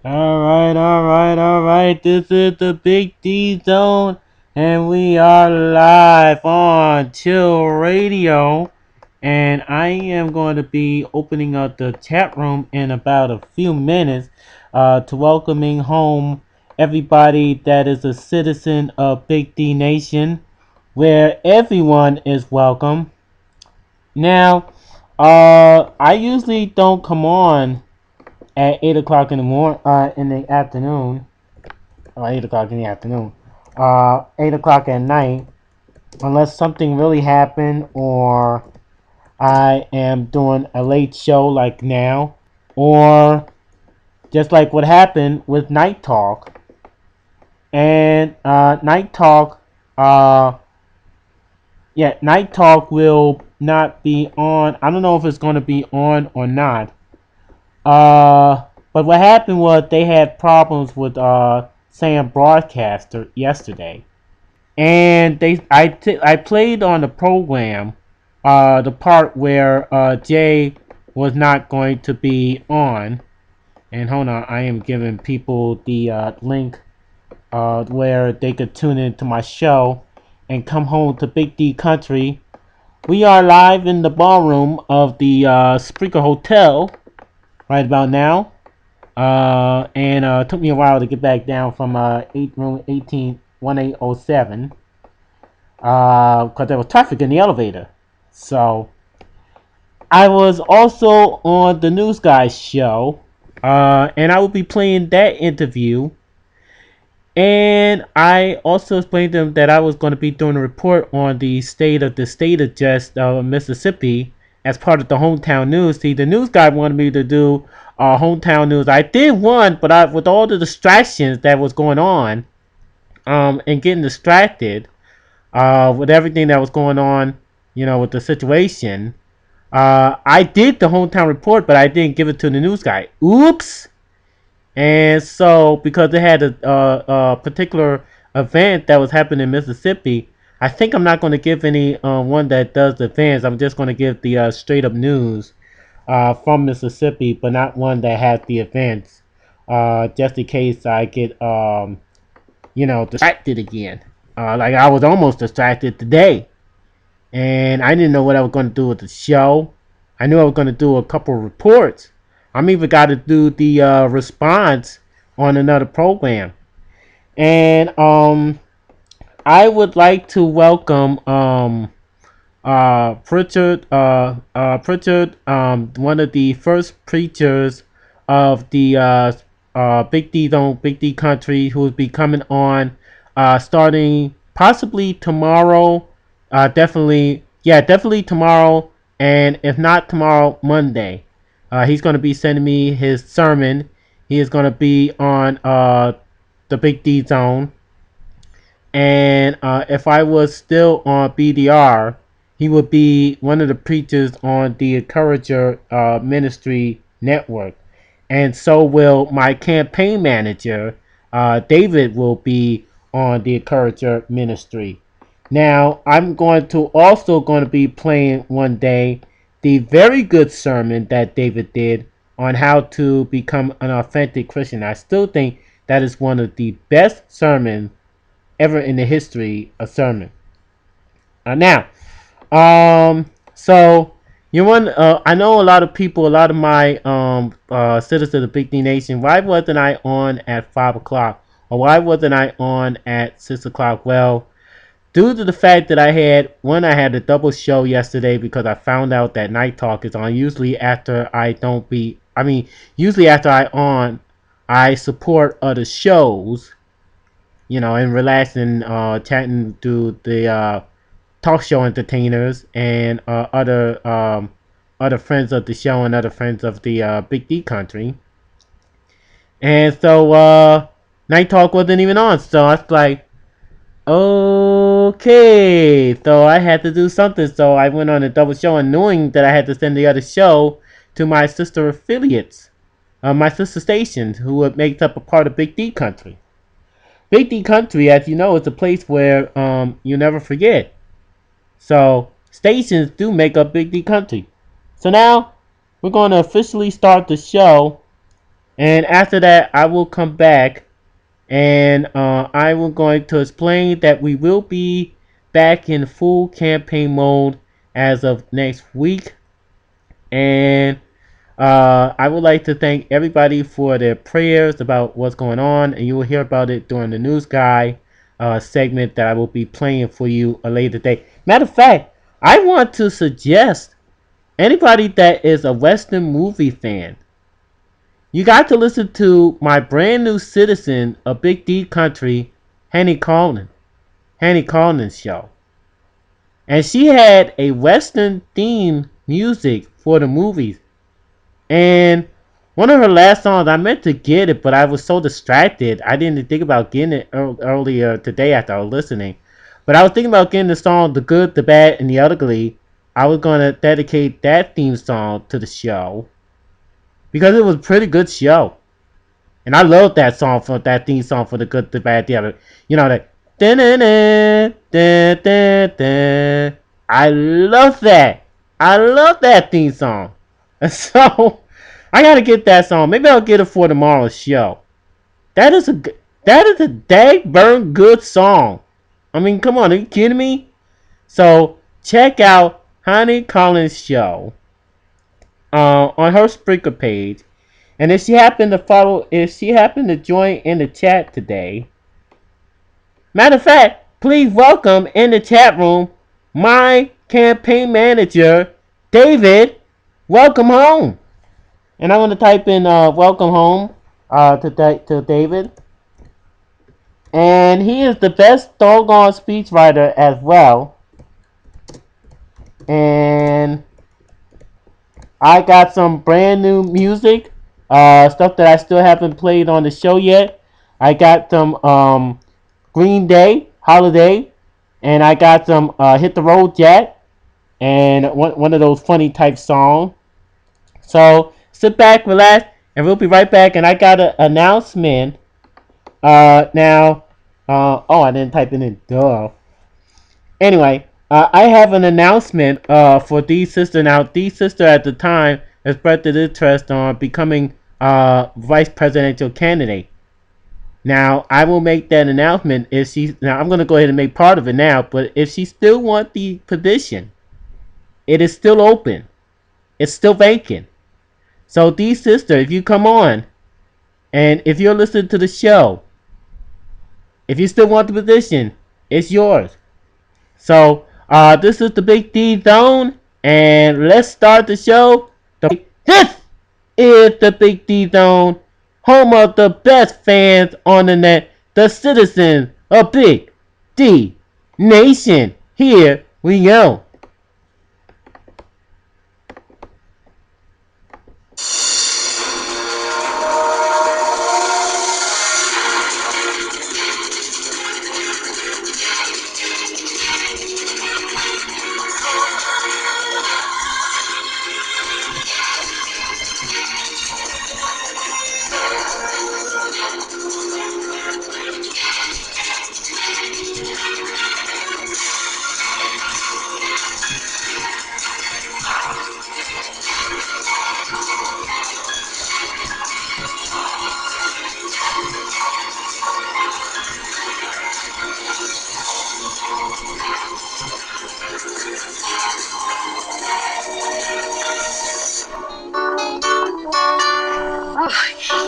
All right. This is the Big D Zone, and we are live on Chill Radio. And I am going to be opening up the chat room in about a few minutes to welcoming home everybody that is a citizen of Big D Nation, where everyone is welcome. Now, I usually don't come on at 8 o'clock in the in the afternoon, or 8 o'clock in the afternoon, 8 o'clock at night, unless something really happened or I am doing a late show like now, or just like what happened with Night Talk. And Night Talk, uh, yeah, Night Talk will not be on. I don't know if it's going to be on or not. But what happened was they had problems with Sam Broadcaster yesterday, and I played on the program the part where Jay was not going to be on. And hold on, I am giving people the link where they could tune into my show and come home to Big D Country. We are live in the ballroom of the Spreaker Hotel right about now. And it took me a while to get back down from room 1807 because there was traffic in the elevator. So I was also on the News Guys show, and I will be playing that interview. And I also explained to them that I was going to be doing a report on the state of just Mississippi as part of the hometown news. See, the news guy wanted me to do hometown news. I did one, but with all the distractions that was going on, and getting distracted with everything that was going on, with the situation, I did the hometown report, but I didn't give it to the news guy. Oops. And so, because they had a particular event that was happening in Mississippi, I think I'm not going to give any one that does the events. I'm just going to give the straight up news from Mississippi, but not one that has the events, just in case I get distracted again. Like I was almost distracted today, and I didn't know what I was going to do with the show. I knew I was going to do a couple reports. I'm even got to do the response on another program. And I would like to welcome Pritchard, one of the first preachers of the Big D Zone, Big D Country, who will be coming on starting possibly tomorrow. Definitely tomorrow, and if not tomorrow, Monday. He's going to be sending me his sermon. He is going to be on the Big D Zone. And if I was still on BDR, he would be one of the preachers on the Encourager Ministry Network. And so will my campaign manager, David, will be on the Encourager Ministry. Now, I'm going to be playing one day the very good sermon that David did on how to become an authentic Christian. I still think that is one of the best sermons ever in the history of sermon. So you want? I know a lot of people, a lot of my citizens of the Big D Nation. Why wasn't I on at 5 o'clock, or why wasn't I on at 6 o'clock? Well, due to the fact that I had a double show yesterday because I found out that Night Talk is on. Usually after I support other shows, and relax and chatting to the talk show entertainers and other friends of the show and other friends of the Big D Country. And so Night Talk wasn't even on, so I was like, okay, so I had to do something. So I went on a double show, and knowing that I had to send the other show to my sister affiliates, my sister stations, who would make up a part of Big D Country. Big D Country, as you know, is a place where you never forget. So stations do make up Big D Country. So now we're going to officially start the show. And after that, I will come back and I will going to explain that we will be back in full campaign mode as of next week. And I would like to thank everybody for their prayers about what's going on, and you will hear about it during the News Guy segment that I will be playing for you a later date. Matter of fact, I want to suggest anybody that is a Western movie fan, you got to listen to my brand new citizen of Big D Country, Hanny Collins show. And she had a Western theme music for the movies. And one of her last songs, I meant to get it, but I was so distracted. I didn't think about getting it earlier today after I was listening. But I was thinking about getting the song The Good, the Bad, and the Ugly. I was going to dedicate that theme song to the show because it was a pretty good show. And I love that song for that theme song for The Good, the Bad, the Ugly. You know that. I love that. I love that theme song. So I gotta get that song. Maybe I'll get it for tomorrow's show. That is a dang burn good song. I mean, come on, are you kidding me? So check out Honey Collins' show on her Spreaker page, and if she happened to join in the chat today, matter of fact, please welcome in the chat room my campaign manager, David. Welcome home. And I'm going to type in welcome home to David. And he is the best doggone speechwriter as well. And I got some brand new music, stuff that I still haven't played on the show yet. I got some Green Day, Holiday, and I got some Hit the Road Jack, and one of those funny type songs. So sit back, relax, and we'll be right back. And I got an announcement. Now, I didn't type it in. Duh. Anyway, I have an announcement for Dee's sister. Now, Dee's sister at the time expressed interest on becoming vice presidential candidate. Now, I will make that announcement if she. Now, I'm going to go ahead and make part of it now. But if she still wants the position, it is still open. It's still vacant. So, Dee's sister, if you come on, and if you're listening to the show, if you still want the position, it's yours. So, this is the Big D Zone, and let's start the show. This is the Big D Zone, home of the best fans on the net, the citizens of Big D Nation. Here we go.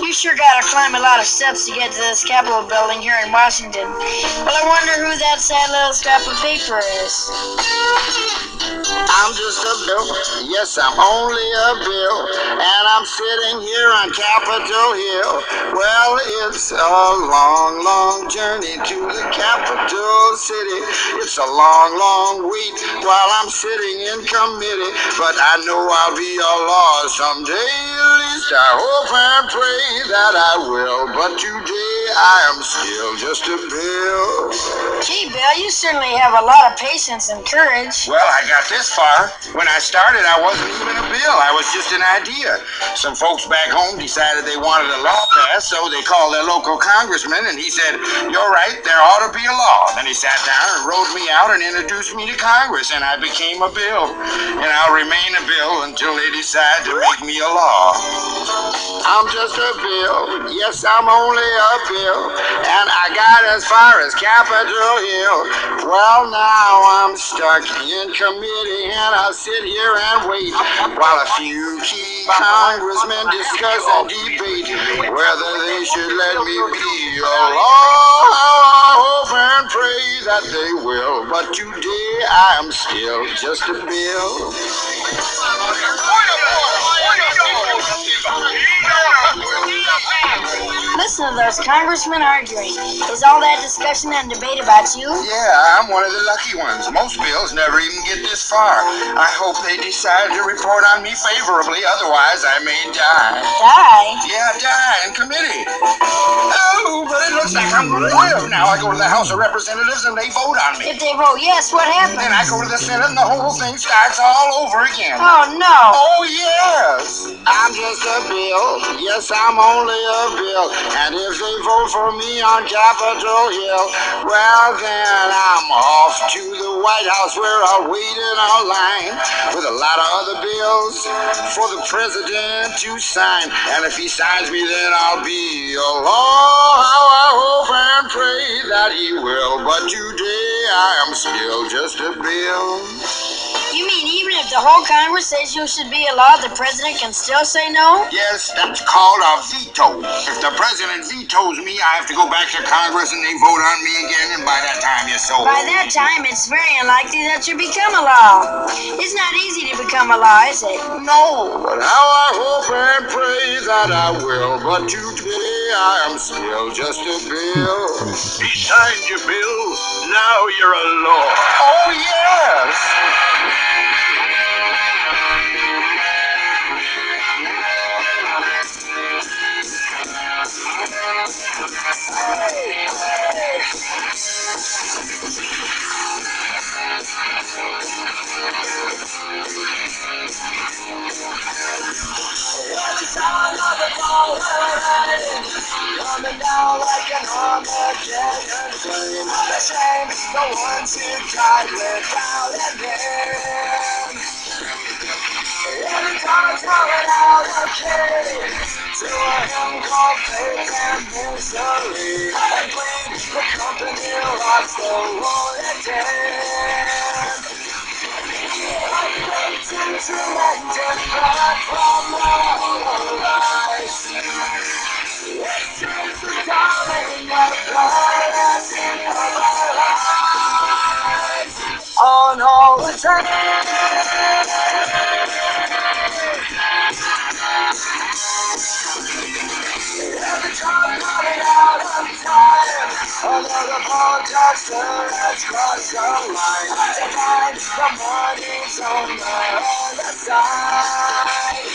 You sure gotta climb a lot of steps to get to this Capitol building here in Washington. Well, I wonder who that sad little scrap of paper is. I'm just a bill. Yes, I'm only a bill. And I'm sitting here on Capitol Hill. Well, it's a long, long journey to the capital city. It's a long, long wait while I'm sitting in committee. But I know I'll be a law someday. At least I hope and pray that I will. But today I am still just a bill. Gee, Bill, you certainly have a lot of patience and courage. Well, I got this far far. When I started, I wasn't even a bill. I was just an idea. Some folks back home decided they wanted a law passed, so they called their local congressman, and he said, "You're right, there ought to be a law." Then he sat down and wrote me out and introduced me to Congress, and I became a bill. And I'll remain a bill until they decide to make me a law. I'm just a bill. Yes, I'm only a bill. And I got as far as Capitol Hill. Well, now I'm stuck in committee, and I'll sit here and wait while a few key congressmen discuss and debate whether they should let me be a law. I hope and pray that they will, but today I am still just a bill. Listen to those congressmen arguing. Is all that discussion and debate about you? Yeah, I'm one of the lucky ones. Most bills never even get this far. I hope they decide to report on me favorably, otherwise I may die. Die? Yeah, die in committee. Oh, but it looks like I'm going to live. Now I go to the House of Representatives and they vote on me. If they vote yes, what happens? Then I go to the Senate and the whole thing starts all over again. Oh, no. Oh, yes. I'm just a bill. Yes, I'm only a bill. And if they vote for me on Capitol Hill, well, then I'm off to the White House where I'll wait in a line with a lot of other bills for the president to sign. And if he signs me, then I'll be a law. How I hope and pray that he will. But today I am still just a bill. You mean even if the whole Congress says you should be a law, the president can still say no? Yes, that's called a veto. If the president vetoes me, I have to go back to Congress and they vote on me again, and by that time you're sold. By that time, it's very unlikely that you become a law. It's not easy to become a law, is it? No, but how I hope and pray that I will. But today I am still just a bill. He signed your bill. Now you're a law. Oh, yes. Coming down like an Armageddon flame. The shame, the ones who died without a name. Every time's running out of key to a hymn called faith and misery. And bleed, the company rocks the world again. I come to tremendous blood from the horizon. It's just the darling of darkness of our lives. On all the time. Every time running out of time. Another protester has crossed the line. Tonight the money's on the other side.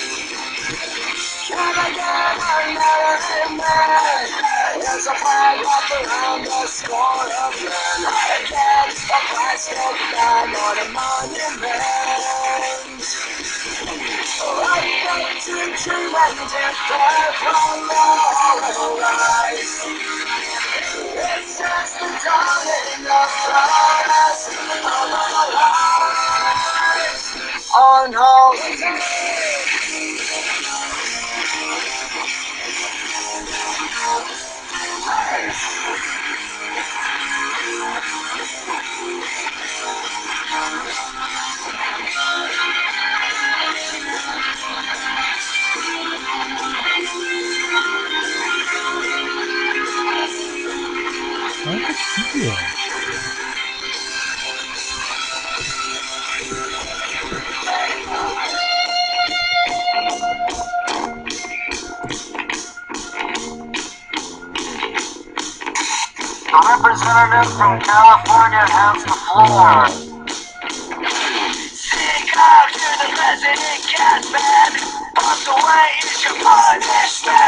Can I get another man? There's a flag up around the score of men. Again, a plastic bag on a monument. I come to tremendous far from the horizon. It's just the dawning of promise of our lives. On hold. The representative from California has the floor. Seek out to the president, gas man. On the way is your punishment.